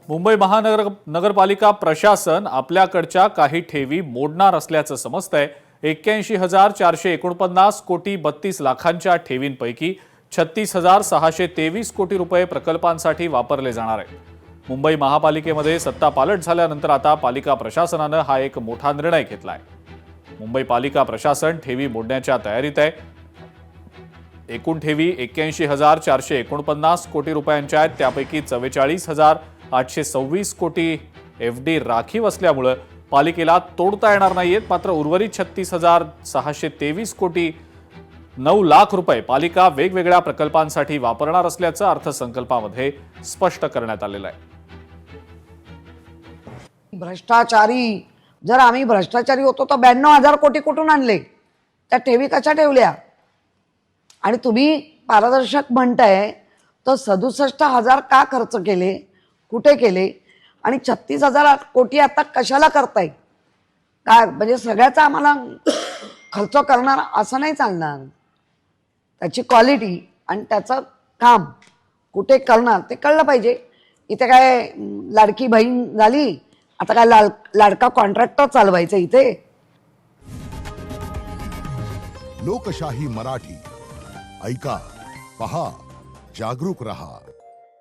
मुंबई नगरपालिका प्रशासन आपल्याकडच्या काही ठेवी मोडणार असल्याचं समजतंय। 81,449 कोटी 32 लाखांच्या ठेवींपैकी 36,623 कोटी रुपये प्रकल्पांसाठी वापरले जाणार आहेत। मुंबई महापालिकेमध्ये सत्ता पालट झाल्यानंतर आता पालिका प्रशासनानं हा एक मोठा निर्णय घेतलाय। मुंबई पालिका प्रशासन ठेवी मोडण्याच्या तयारीत आहे। एकूण ठेवी 81,449 कोटी रुपयांच्या आहेत। त्यापैकी 44,826 कोटी एफडी राखीव असल्यामुळे पालिकेला तोडता येणार नाहीयेत। मात्र उर्वरित 36,623 कोटी 9 लाख रुपये पालिका वेगवेगळ्या प्रकल्पांसाठी वापरणार असल्याचं अर्थसंकल्पामध्ये स्पष्ट करण्यात आलेलं आहे। भ्रष्टाचारी, जर आम्ही भ्रष्टाचारी होतो तर 92,000 कोटी कुठून आणले? त्या ठेवी कशा ठेवल्या? आणि तुम्ही पारदर्शक म्हणताय तर 67,000 का खर्च केले, कुठे केले? आणि 36,000 कोटी आता कशाला करताय? काय म्हणजे सगळ्याचा आम्हाला खर्च करणार असं नाही चालणार। त्याची क्वालिटी आणि त्याचं काम कुठे करणार ते कळलं पाहिजे। इथे काय लाडकी बहीण झाली, आता काय लाडका कॉन्ट्रॅक्टर चालवायचं इथे? लोकशाही मराठी ऐका, पहा, जागरूक रहा।